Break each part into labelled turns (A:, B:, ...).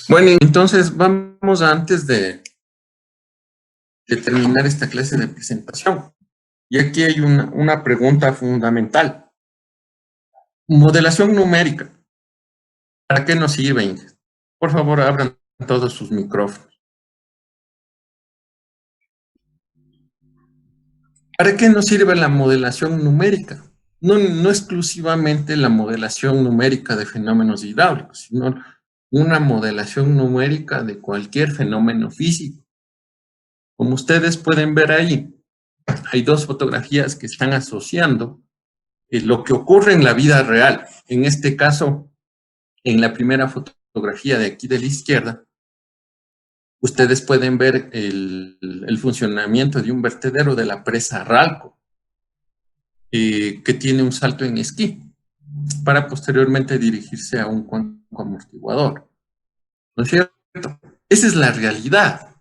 A: Bueno, entonces vamos antes de terminar esta clase de presentación. Y aquí hay una pregunta fundamental. Modelación numérica. ¿Para qué nos sirve, Inges? Por favor, abran todos sus micrófonos. ¿Para qué nos sirve la modelación numérica? No exclusivamente la modelación numérica de fenómenos hidráulicos, sino una modelación numérica de cualquier fenómeno físico. Como ustedes pueden ver ahí, hay dos fotografías que están asociando lo que ocurre en la vida real. En este caso, en la primera fotografía de aquí de la izquierda, ustedes pueden ver el funcionamiento de un vertedero de la presa Ralco, que tiene un salto en esquí, para posteriormente dirigirse a un cuenco amortiguador. ¿No es cierto? Esa es la realidad.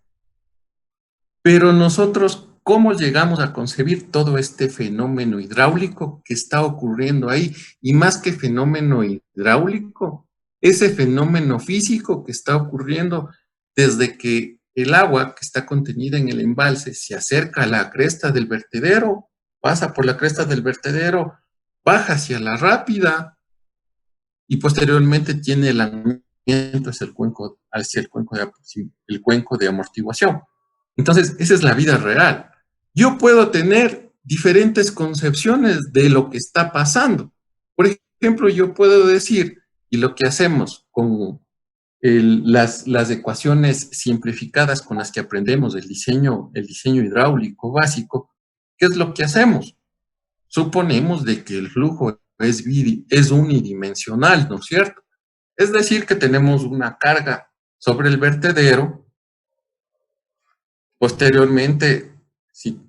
A: Pero nosotros, ¿cómo llegamos a concebir todo este fenómeno hidráulico que está ocurriendo ahí? Y más que fenómeno hidráulico, ese fenómeno físico que está ocurriendo desde que el agua que está contenida en el embalse se acerca a la cresta del vertedero, pasa por la cresta del vertedero, baja hacia la rápida y posteriormente tiene el lanzamiento hacia el cuenco de amortiguación. Entonces, esa es la vida real. Yo puedo tener diferentes concepciones de lo que está pasando. Por ejemplo, yo puedo decir, y lo que hacemos con las ecuaciones simplificadas con las que aprendemos el diseño hidráulico básico, ¿qué es lo que hacemos? Suponemos de que el flujo es unidimensional, ¿no es cierto? Es decir, que tenemos una carga sobre el vertedero. Posteriormente,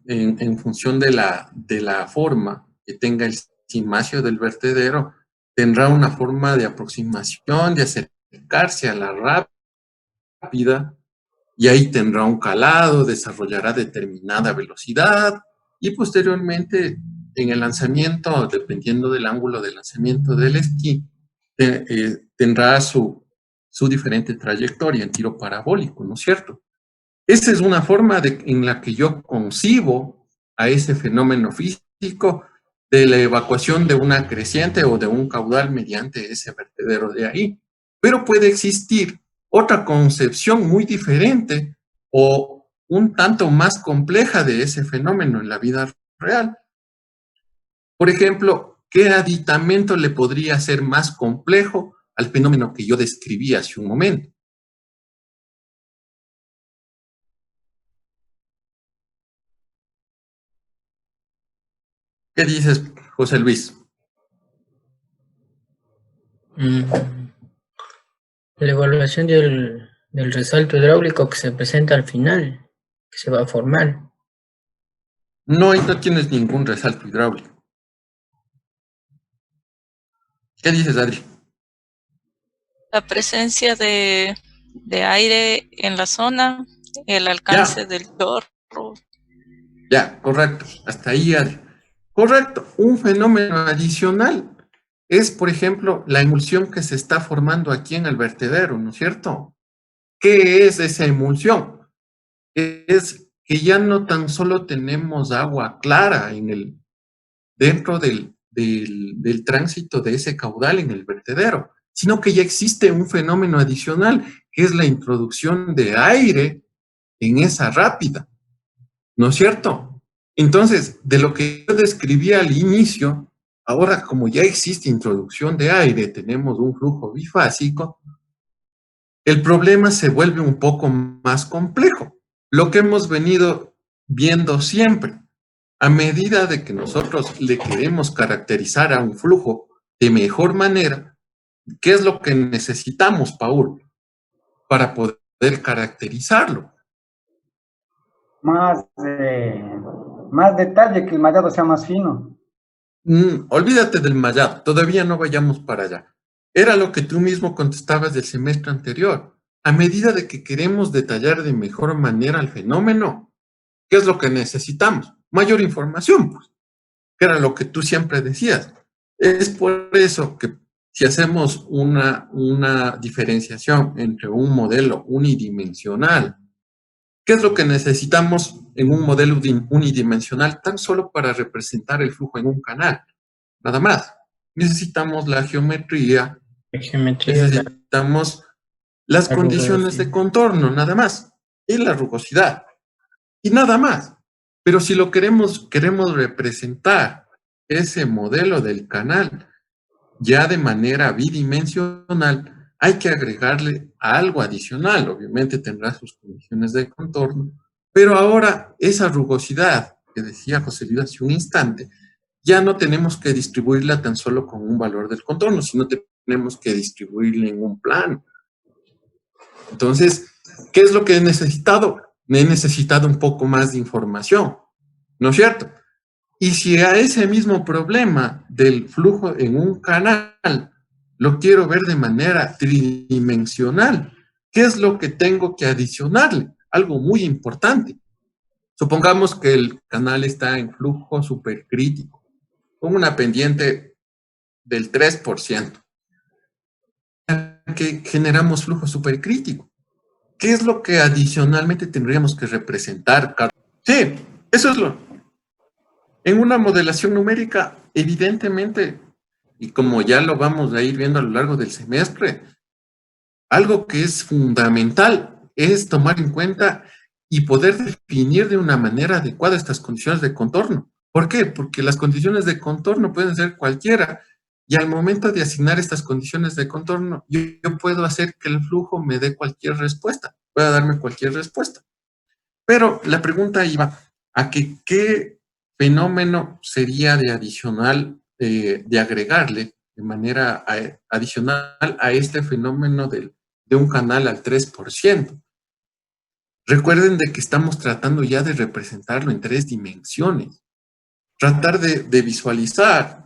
A: en función de la forma que tenga el cimacio del vertedero, tendrá una forma de aproximación, de acercarse a la rápida, y ahí tendrá un calado, desarrollará determinada velocidad, y posteriormente, en el lanzamiento, dependiendo del ángulo de lanzamiento del esquí, tendrá su diferente trayectoria en tiro parabólico, ¿no es cierto? Esa es una forma en la que yo concibo a ese fenómeno físico de la evacuación de una creciente o de un caudal mediante ese vertedero de ahí. Pero puede existir otra concepción muy diferente o un tanto más compleja de ese fenómeno en la vida real. Por ejemplo, ¿qué aditamento le podría ser más complejo al fenómeno que yo describí hace un momento? ¿Qué dices, José Luis?
B: La evaluación del resalto hidráulico que se presenta al final, que se va a formar.
A: No, ahí no tienes ningún resalto hidráulico. ¿Qué dices, Adri?
C: La presencia de aire en la zona, el alcance del chorro.
A: Ya, correcto. Hasta ahí, Adri. Correcto. Un fenómeno adicional es, por ejemplo, la emulsión que se está formando aquí en el vertedero, ¿no es cierto? ¿Qué es esa emulsión? Es que ya no tan solo tenemos agua clara dentro del tránsito de ese caudal en el vertedero, sino que ya existe un fenómeno adicional, que es la introducción de aire en esa rápida, ¿no es cierto? Entonces, de lo que yo describí al inicio, ahora como ya existe introducción de aire, tenemos un flujo bifásico, el problema se vuelve un poco más complejo. Lo que hemos venido viendo siempre, a medida de que nosotros le queremos caracterizar a un flujo de mejor manera, ¿qué es lo que necesitamos, Paul, para poder caracterizarlo?
D: Más detalle, que el mallado sea más fino.
A: Olvídate del mallado, todavía no vayamos para allá. Era lo que tú mismo contestabas del semestre anterior. A medida de que queremos detallar de mejor manera el fenómeno, ¿qué es lo que necesitamos? Mayor información, pues, que era lo que tú siempre decías. Es por eso que si hacemos una diferenciación entre un modelo unidimensional, ¿qué es lo que necesitamos en un modelo unidimensional tan solo para representar el flujo en un canal? Nada más. Necesitamos la geometría,
B: La geometría,
A: necesitamos las
B: la
A: condiciones de
B: rugosidad.
A: contorno, nada más, y la rugosidad, y nada más. Pero si lo queremos representar ese modelo del canal ya de manera bidimensional, hay que agregarle algo adicional. Obviamente tendrá sus condiciones de contorno, pero ahora esa rugosidad que decía José Luis hace un instante, ya no tenemos que distribuirla tan solo con un valor del contorno, sino tenemos que distribuirla en un plano. Entonces, ¿qué es lo que he necesitado? He necesitado un poco más de información, ¿no es cierto? Y si a ese mismo problema del flujo en un canal lo quiero ver de manera tridimensional, ¿qué es lo que tengo que adicionarle? Algo muy importante. Supongamos que el canal está en flujo supercrítico, con una pendiente del 3%, que generamos flujo supercrítico. ¿Qué es lo que adicionalmente tendríamos que representar? Sí, eso es lo. En una modelación numérica, evidentemente, y como ya lo vamos a ir viendo a lo largo del semestre, algo que es fundamental es tomar en cuenta y poder definir de una manera adecuada estas condiciones de contorno. ¿Por qué? Porque las condiciones de contorno pueden ser cualquiera, y al momento de asignar estas condiciones de contorno, yo puedo hacer que el flujo me dé cualquier respuesta, pueda darme cualquier respuesta. Pero la pregunta iba a que qué fenómeno sería de adicional, de agregarle de manera adicional a este fenómeno de un canal al 3%. Recuerden de que estamos tratando ya de representarlo en 3 dimensiones. Tratar de visualizar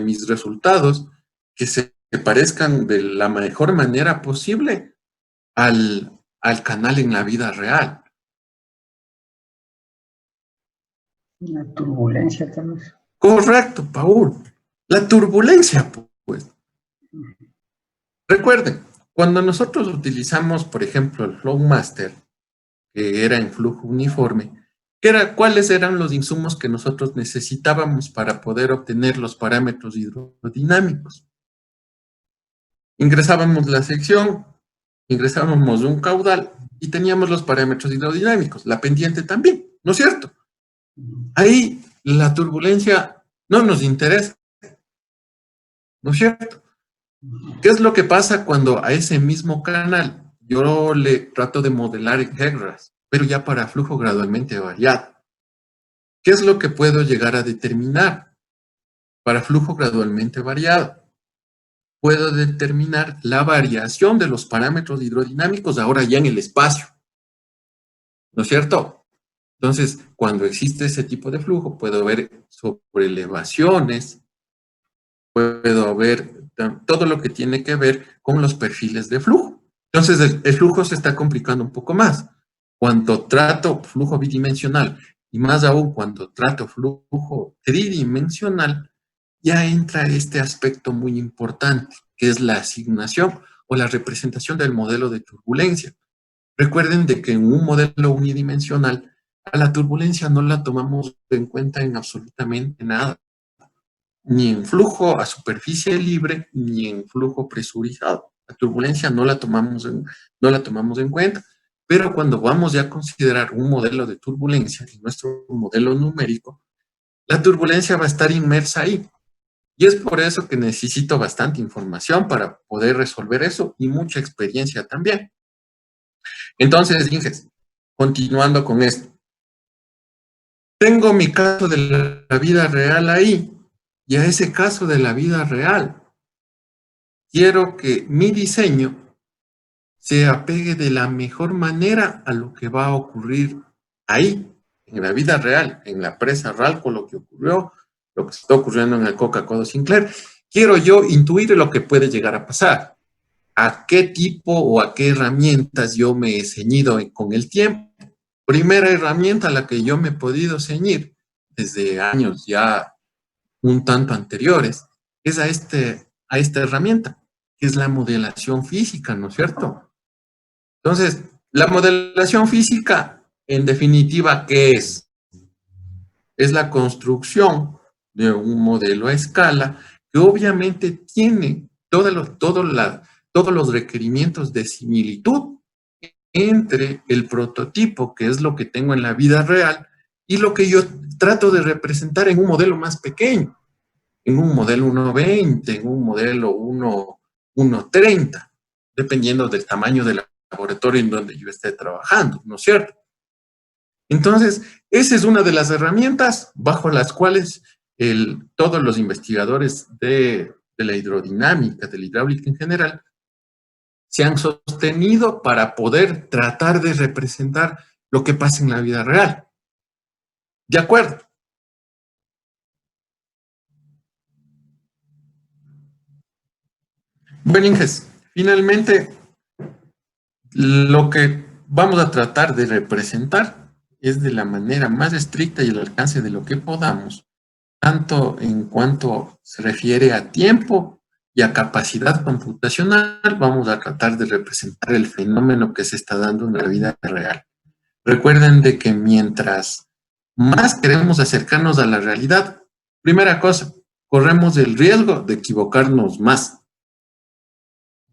A: mis resultados que se parezcan de la mejor manera posible al canal en la vida real.
D: La turbulencia, tal vez.
A: Correcto, Paul. La turbulencia, pues. Recuerden, cuando nosotros utilizamos, por ejemplo, el Flowmaster, que era en flujo uniforme, ¿cuáles eran los insumos que nosotros necesitábamos para poder obtener los parámetros hidrodinámicos? Ingresábamos la sección, ingresábamos un caudal y teníamos los parámetros hidrodinámicos, la pendiente también, ¿no es cierto? Ahí la turbulencia no nos interesa, ¿no es cierto? ¿Qué es lo que pasa cuando a ese mismo canal yo le trato de modelar en Hegras, pero ya para flujo gradualmente variado? ¿Qué es lo que puedo llegar a determinar para flujo gradualmente variado? Puedo determinar la variación de los parámetros hidrodinámicos ahora ya en el espacio, ¿no es cierto? Entonces, cuando existe ese tipo de flujo, puedo ver sobrelevaciones, puedo ver todo lo que tiene que ver con los perfiles de flujo. Entonces, el flujo se está complicando un poco más. Cuando trato flujo bidimensional, y más aún cuando trato flujo tridimensional, ya entra este aspecto muy importante, que es la asignación o la representación del modelo de turbulencia. Recuerden de que en un modelo unidimensional, a la turbulencia no la tomamos en cuenta en absolutamente nada, ni en flujo a superficie libre, ni en flujo presurizado. La turbulencia no la tomamos en cuenta, pero cuando vamos ya a considerar un modelo de turbulencia, en nuestro modelo numérico, la turbulencia va a estar inmersa ahí. Y es por eso que necesito bastante información para poder resolver eso y mucha experiencia también. Entonces, Inges, continuando con esto. Tengo mi caso de la vida real ahí, y a ese caso de la vida real, quiero que mi diseño se apegue de la mejor manera a lo que va a ocurrir ahí, en la vida real, en la presa Ralco, lo que ocurrió, lo que está ocurriendo en el Coca-Cola Sinclair. Quiero yo intuir lo que puede llegar a pasar. ¿A qué tipo o a qué herramientas yo me he ceñido con el tiempo? Primera herramienta a la que yo me he podido ceñir desde años ya un tanto anteriores es a este a esta herramienta, que es la modelación física, ¿no es cierto? Entonces, la modelación física, en definitiva, ¿qué es? Es la construcción de un modelo a escala que obviamente tiene todos los requerimientos de similitud entre el prototipo, que es lo que tengo en la vida real, y lo que yo trato de representar en un modelo más pequeño, en un modelo 1.20, en un modelo 1.30, dependiendo del tamaño del laboratorio en donde yo esté trabajando, ¿no es cierto? Entonces, esa es una de las herramientas bajo las cuales todos los investigadores de la hidrodinámica, de la hidráulica en general, se han sostenido para poder tratar de representar lo que pasa en la vida real. ¿De acuerdo? Bueno, Inges, finalmente, lo que vamos a tratar de representar es de la manera más estricta y al alcance de lo que podamos, tanto en cuanto se refiere a tiempo y a capacidad computacional, vamos a tratar de representar el fenómeno que se está dando en la vida real. Recuerden de que mientras más queremos acercarnos a la realidad, primera cosa, corremos el riesgo de equivocarnos más.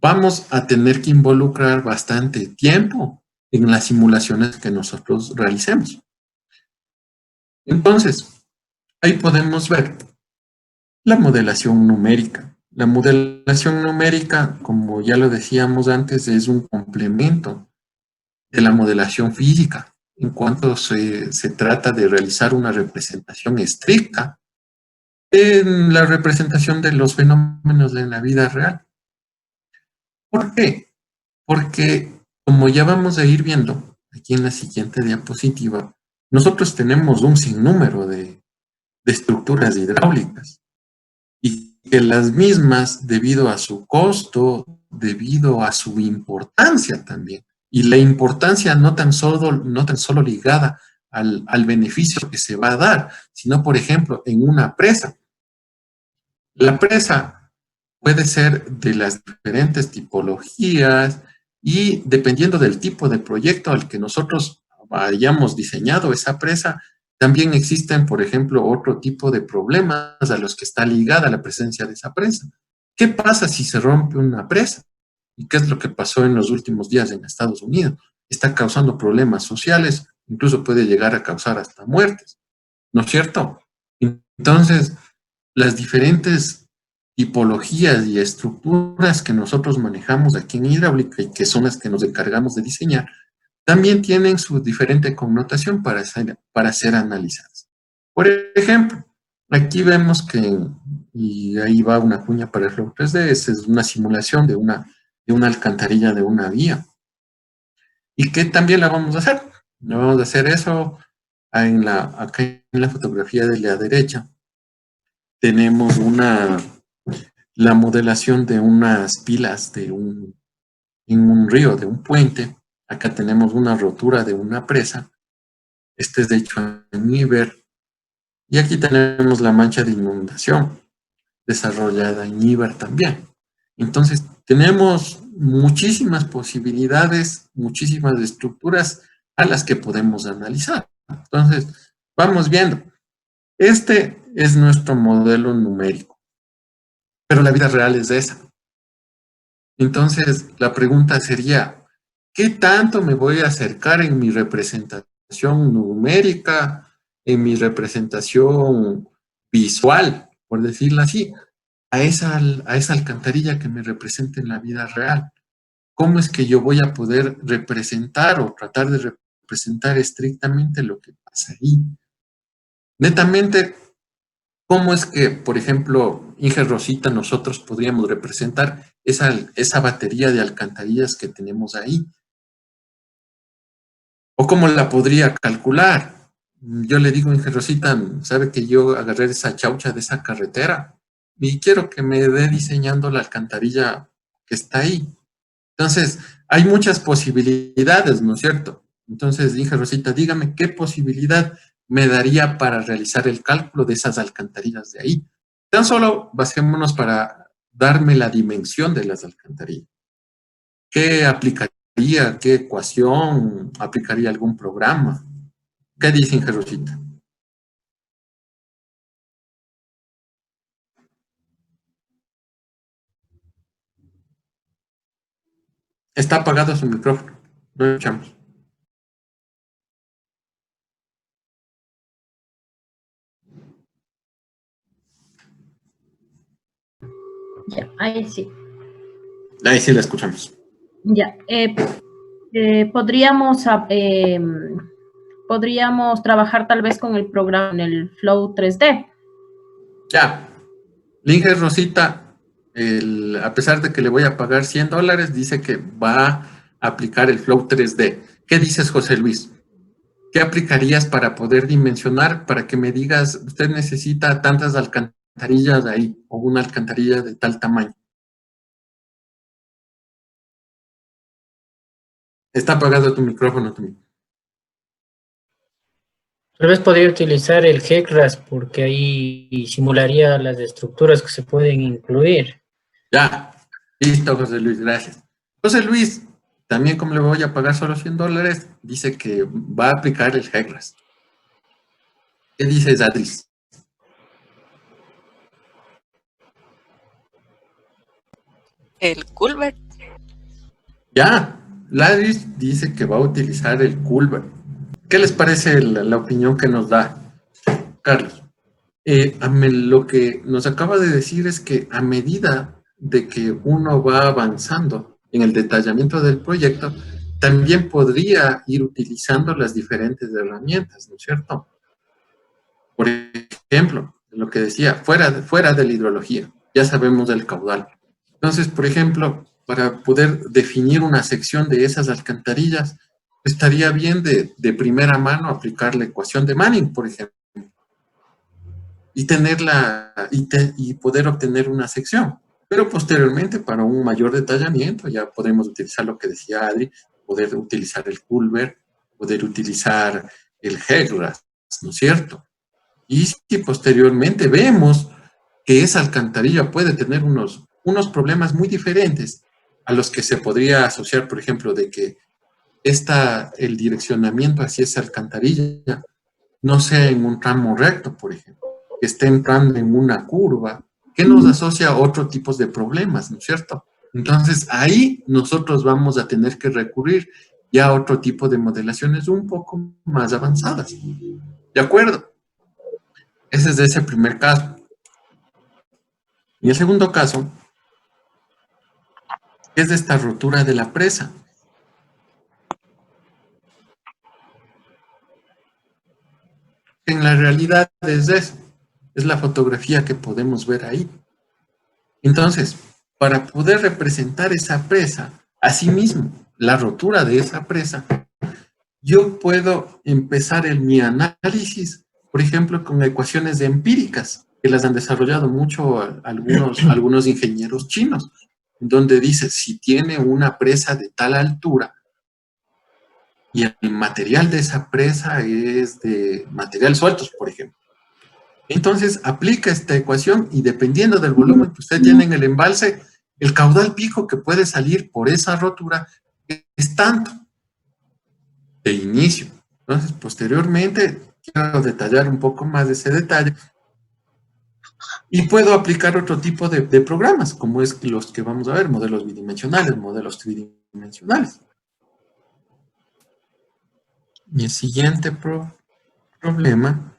A: Vamos a tener que involucrar bastante tiempo en las simulaciones que nosotros realicemos. Entonces, ahí podemos ver la modelación numérica. La modelación numérica, como ya lo decíamos antes, es un complemento de la modelación física, en cuanto se trata de realizar una representación estricta en la representación de los fenómenos en la vida real. ¿Por qué? Porque, como ya vamos a ir viendo aquí en la siguiente diapositiva, nosotros tenemos un sinnúmero de estructuras hidráulicas y que las mismas, debido a su costo, debido a su importancia también, y la importancia no tan solo ligada al beneficio que se va a dar, sino, por ejemplo, en una presa. La presa puede ser de las diferentes tipologías y dependiendo del tipo de proyecto al que nosotros hayamos diseñado esa presa, también existen, por ejemplo, otro tipo de problemas a los que está ligada la presencia de esa presa. ¿Qué pasa si se rompe una presa? ¿Y qué es lo que pasó en los últimos días en Estados Unidos? Está causando problemas sociales, incluso puede llegar a causar hasta muertes, ¿no es cierto? Entonces, las diferentes tipologías y estructuras que nosotros manejamos aquí en hidráulica y que son las que nos encargamos de diseñar, también tienen su diferente connotación para ser analizadas. Por ejemplo, aquí vemos que, y ahí va una cuña para el Flow 3D, esa es una simulación de una alcantarilla de una vía. ¿Y qué también la vamos a hacer? La vamos a hacer eso acá en la fotografía de la derecha. Tenemos la modelación de unas pilas en un río, de un puente. Acá tenemos una rotura de una presa. Este es de hecho en Níber. Y aquí tenemos la mancha de inundación desarrollada en Níber también. Entonces, tenemos muchísimas posibilidades, muchísimas estructuras a las que podemos analizar. Entonces, vamos viendo. Este es nuestro modelo numérico, pero la vida real es esa. Entonces, la pregunta sería, ¿qué tanto me voy a acercar en mi representación numérica, en mi representación visual, por decirlo así, a esa alcantarilla que me representa en la vida real? ¿Cómo es que yo voy a poder representar o tratar de representar estrictamente lo que pasa ahí? Netamente, ¿cómo es que, por ejemplo, Inge Rosita, nosotros podríamos representar esa batería de alcantarillas que tenemos ahí? ¿O cómo la podría calcular? Yo le digo a Inge Rosita, ¿sabe que yo agarré esa chaucha de esa carretera? Y quiero que me dé diseñando la alcantarilla que está ahí. Entonces, hay muchas posibilidades, ¿no es cierto? Entonces, Inge Rosita, dígame qué posibilidad me daría para realizar el cálculo de esas alcantarillas de ahí. Tan solo basémonos para darme la dimensión de las alcantarillas. ¿Qué aplicaría? ¿Qué ecuación? ¿Aplicaría algún programa? ¿Qué dice Ingerosita? Está apagado su micrófono. No escuchamos.
E: Ya, ahí sí.
A: Ahí sí la escuchamos.
E: Ya. Podríamos trabajar tal vez con el programa, en el Flow 3D.
A: Ya. Linger Rosita, a pesar de que le voy a pagar $100, dice que va a aplicar el Flow 3D. ¿Qué dices, José Luis? ¿Qué aplicarías para poder dimensionar, para que me digas, usted necesita tantas alcantarillas ahí, o una alcantarilla de tal tamaño? Está apagado tu micrófono también.
B: Tal vez podría utilizar el GECRAS porque ahí simularía las estructuras que se pueden incluir.
A: Ya, listo, José Luis, gracias. José Luis, también como le voy a pagar solo $100, dice que va a aplicar el GECRAS. ¿Qué dices, Adris?
C: El Culver.
A: Ya, Ladris dice que va a utilizar el Culver. ¿Qué les parece la opinión que nos da Carlos? Lo que nos acaba de decir es que a medida de que uno va avanzando en el detallamiento del proyecto, también podría ir utilizando las diferentes herramientas, ¿no es cierto? Por ejemplo, lo que decía, fuera de la hidrología, ya sabemos del caudal. Entonces, por ejemplo, para poder definir una sección de esas alcantarillas, estaría bien de primera mano aplicar la ecuación de Manning, por ejemplo, y y poder obtener una sección. Pero posteriormente, para un mayor detallamiento, ya podemos utilizar lo que decía Adri, poder utilizar el Culver, poder utilizar el GECRAS, ¿no es cierto? Y si posteriormente vemos que esa alcantarilla puede tener unos problemas muy diferentes a los que se podría asociar, por ejemplo, de que el direccionamiento hacia esa alcantarilla no sea en un tramo recto, por ejemplo, que esté entrando en una curva, que nos asocia a otro tipo de problemas, ¿no es cierto? Entonces, ahí nosotros vamos a tener que recurrir ya a otro tipo de modelaciones un poco más avanzadas. ¿De acuerdo? Ese es de ese primer caso. Y el segundo caso es de esta rotura de la presa. En la realidad es eso. Es la fotografía que podemos ver ahí. Entonces, para poder representar esa presa, asimismo, la rotura de esa presa, yo puedo empezar mi análisis, por ejemplo, con ecuaciones empíricas, que las han desarrollado mucho algunos ingenieros chinos, donde dice, si tiene una presa de tal altura, y el material de esa presa es de material sueltos, por ejemplo. Entonces, aplica esta ecuación y dependiendo del volumen que usted tiene en el embalse, el caudal pico que puede salir por esa rotura es tanto de inicio. Entonces, posteriormente, quiero detallar un poco más de ese detalle y puedo aplicar otro tipo de programas, como es los que vamos a ver, modelos bidimensionales, modelos tridimensionales. Y el siguiente problema,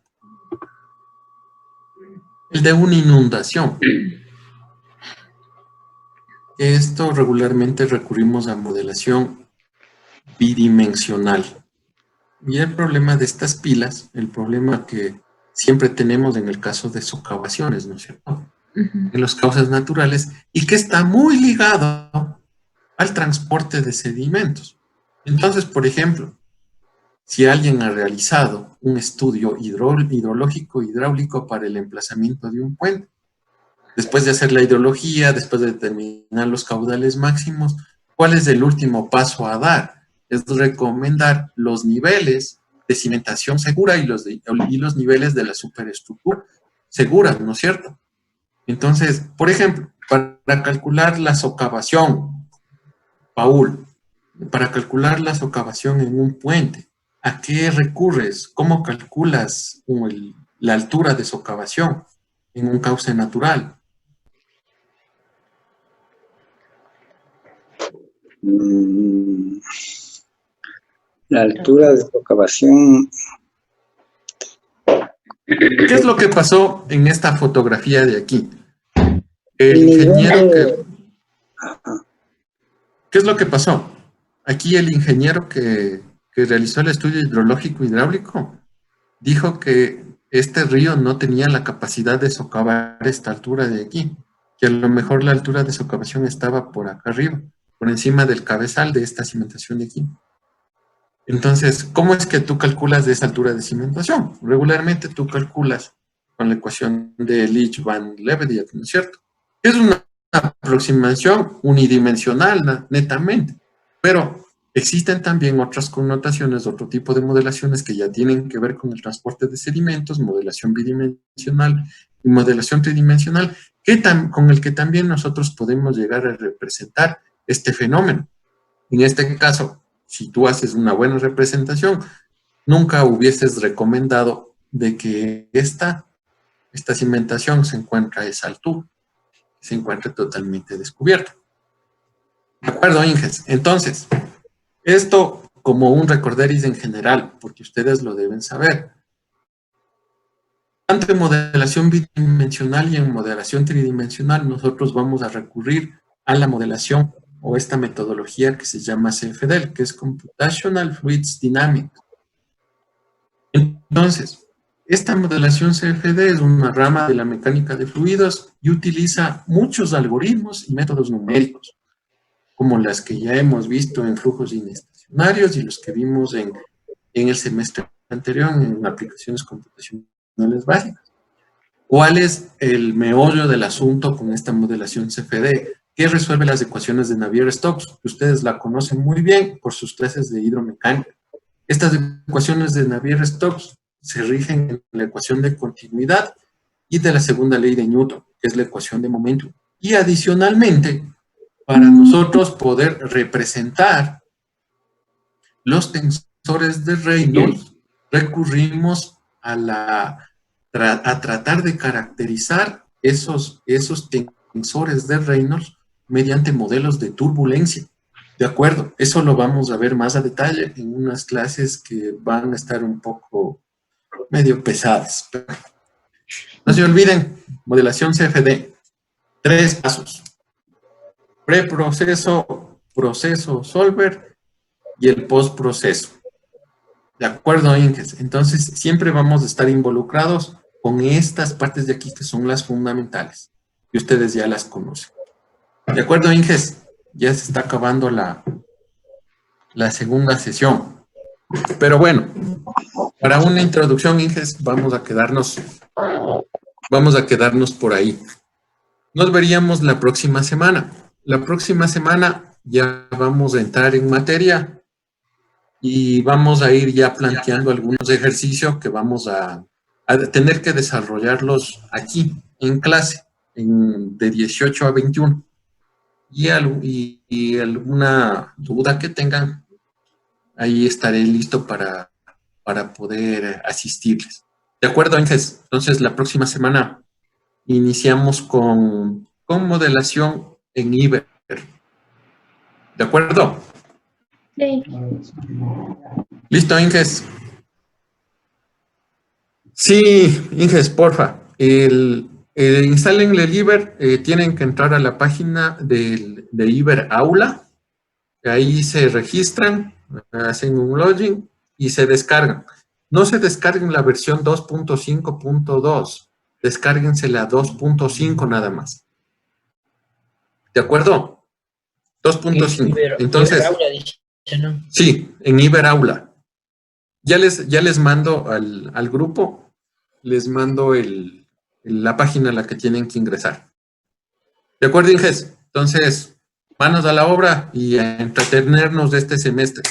A: el de una inundación. Esto regularmente recurrimos a modelación bidimensional. Y el problema de estas pilas, el problema que siempre tenemos en el caso de socavaciones, ¿no es cierto? En los cauces naturales, y que está muy ligado al transporte de sedimentos. Entonces, por ejemplo, si alguien ha realizado un estudio hidrológico hidráulico para el emplazamiento de un puente, después de hacer la hidrología, después de determinar los caudales máximos, ¿cuál es el último paso a dar? Es recomendar los niveles de cimentación segura y los niveles de la superestructura segura, ¿no es cierto? Entonces, por ejemplo, para para calcular la socavación, Paul, para calcular la socavación en un puente, ¿a qué recurres? ¿Cómo calculas la altura de socavación en un cauce natural?
D: La altura de socavación.
A: ¿Qué es lo que pasó en esta fotografía de aquí? El ingeniero que... ¿Qué es lo que pasó? Aquí el ingeniero que realizó el estudio hidrológico hidráulico dijo que este río no tenía la capacidad de socavar esta altura de aquí, que a lo mejor la altura de socavación estaba por acá arriba, por encima del cabezal de esta cimentación de aquí. Entonces, ¿cómo es que tú calculas de esa altura de cimentación? Regularmente tú calculas con la ecuación de Leach-Van Leeuwenhoek, ¿no es cierto? Es una aproximación unidimensional, netamente, pero existen también otras connotaciones, otro tipo de modelaciones que ya tienen que ver con el transporte de sedimentos, modelación bidimensional y modelación tridimensional, con el que también nosotros podemos llegar a representar este fenómeno. En este caso, si tú haces una buena representación, nunca hubieses recomendado de que esta cimentación se encuentra a esa altura, se encuentra totalmente descubierta. ¿De acuerdo, Inges? Entonces, esto como un recorderis en general, porque ustedes lo deben saber. Tanto en modelación bidimensional y en modelación tridimensional, nosotros vamos a recurrir a la modelación o esta metodología que se llama CFD, que es Computational Fluids Dynamics. Entonces, esta modelación CFD es una rama de la mecánica de fluidos y utiliza muchos algoritmos y métodos numéricos, como las que ya hemos visto en flujos inestacionarios y los que vimos en el semestre anterior en aplicaciones computacionales básicas. ¿Cuál es el meollo del asunto con esta modelación CFD? ¿Qué resuelve las ecuaciones de Navier-Stokes? Ustedes la conocen muy bien por sus clases de hidromecánica. Estas ecuaciones de Navier-Stokes se rigen en la ecuación de continuidad y de la segunda ley de Newton, que es la ecuación de momentum. Y adicionalmente, para nosotros poder representar los tensores de Reynolds, recurrimos a tratar de caracterizar esos tensores de Reynolds mediante modelos de turbulencia. De acuerdo, eso lo vamos a ver más a detalle en unas clases que van a estar un poco medio pesadas. No se olviden, modelación CFD, 3 pasos: preproceso, proceso, solver y el postproceso. ¿De acuerdo, Inges? Entonces, siempre vamos a estar involucrados con estas partes de aquí que son las fundamentales, y ustedes ya las conocen. ¿De acuerdo, Inges? Ya se está acabando la segunda sesión. Pero bueno, para una introducción, Inges, vamos a quedarnos por ahí. Nos veríamos la próxima semana. La próxima semana ya vamos a entrar en materia y vamos a ir ya planteando algunos ejercicios que vamos a tener que desarrollarlos aquí, en clase, de 18 a 21. Y alguna duda que tengan, ahí estaré listo para poder asistirles. ¿De acuerdo, Inges? Entonces, la próxima semana iniciamos con modelación en Iber. ¿De acuerdo?
E: Sí.
A: ¿Listo, Inges? Sí, Inges, porfa. Instalen el Iber, tienen que entrar a la página de Iber Aula. Ahí se registran, hacen un login y se descargan. No se descarguen la versión 2.5.2, descárguense la 2.5 nada más. ¿De acuerdo? 2.5. Entonces, sí, en Iber Aula. Ya les mando al grupo, les mando la página a la que tienen que ingresar. ¿De acuerdo, Inges? Entonces, manos a la obra y a entretenernos de este semestre.